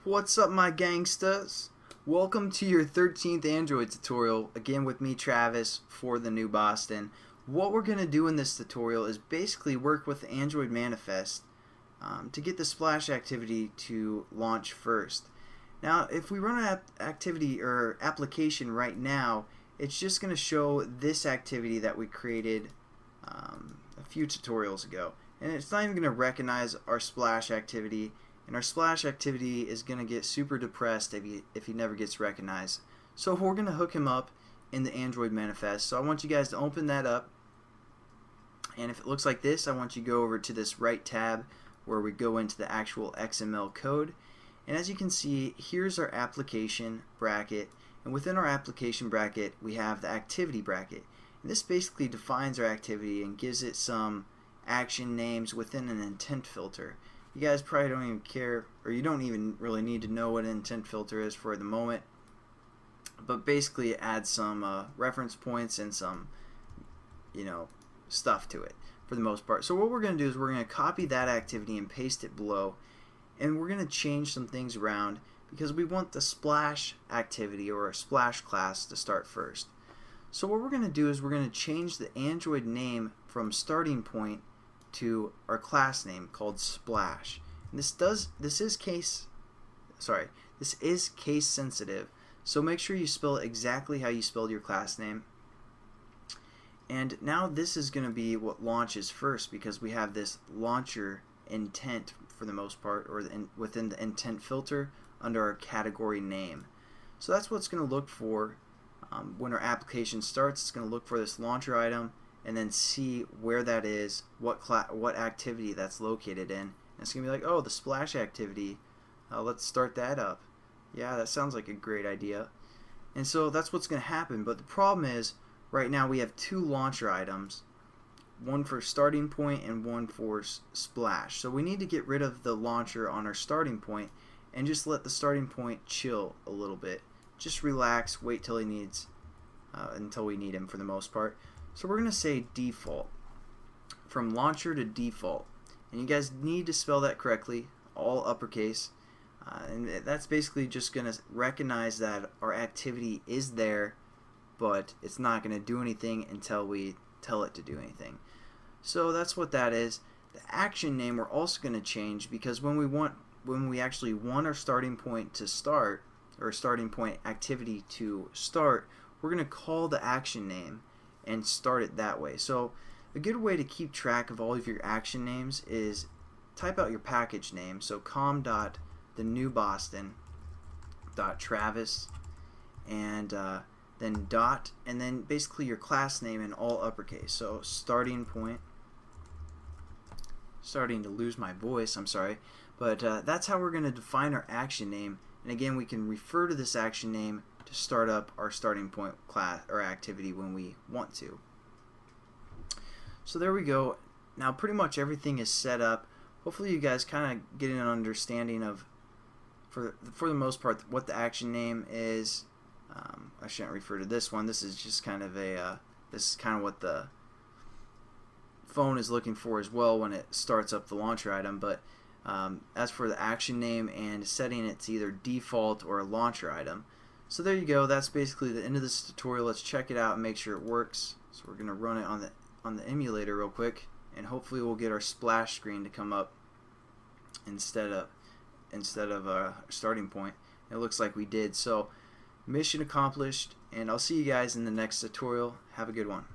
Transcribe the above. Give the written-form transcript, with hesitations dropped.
What's up, my gangsters? Welcome to your 13th Android tutorial, again with me, Travis, for the New Boston. What we're going to do in this tutorial is basically work with the Android manifest to get the splash activity to launch first. Now, if we run an activity or application right now, it's just going to show this activity that we created a few tutorials ago. And it's not even going to recognize our splash activity. And our splash activity is going to get super depressed if he never gets recognized. So we're going to hook him up in the Android manifest. So I want you guys to open that up. And if it looks like this, I want you to go over to this right tab where we go into the actual XML code. And as you can see, here's our application bracket. And within our application bracket, we have the activity bracket. And this basically defines our activity and gives it some action names within an intent filter. You guys probably don't even care, or you don't even really need to know what an intent filter is for the moment, but basically it adds some reference points and some stuff to it for the most part. So what we're going to do is we're going to copy that activity and paste it below, and we're going to change some things around because we want the splash activity or a splash class to start first. So what we're going to do is we're going to change the Android name from starting point to our class name called Splash. And this is case sensitive, so make sure you spell it exactly how you spelled your class name. And now this is going to be what launches first because we have this launcher intent for the most part, or within the intent filter under our category name. So that's what's going to look for when our application starts. It's going to look for this launcher item and then see where that is, what activity that's located in. And it's going to be like, oh, the splash activity, let's start that up. Yeah, that sounds like a great idea. And so that's what's going to happen. But the problem is, right now we have two launcher items, one for starting point and one for splash. So we need to get rid of the launcher on our starting point and just let the starting point chill a little bit. Just relax, wait till he needs, until we need him for the most part. So we're going to say default, from launcher to default, and you guys need to spell that correctly, all uppercase, and that's basically just going to recognize that our activity is there, but it's not going to do anything until we tell it to do anything. So that's what that is. The action name we're also going to change because when we actually want our starting point to start, or starting point activity to start, we're going to call the action name and start it that way. So a good way to keep track of all of your action names is type out your package name. So com.thenewboston.travis and then dot, and then basically your class name in all uppercase. So starting point. Starting to lose my voice, I'm sorry, but that's how we're going to define our action name. And again, we can refer to this action name to start up our starting point class or activity when we want to. So there we go. Now pretty much everything is set up. Hopefully you guys kind of get an understanding of, for the most part, what the action name is. I shouldn't refer to this one. This is just kind of this is kind of what the phone is looking for as well when it starts up the launcher item. But as for the action name and setting it to either default or a launcher item. So there you go. That's basically the end of this tutorial. Let's check it out and make sure it works. So we're going to run it on the emulator real quick, and hopefully we'll get our splash screen to come up instead of a starting point. It looks like we did. So mission accomplished, and I'll see you guys in the next tutorial. Have a good one.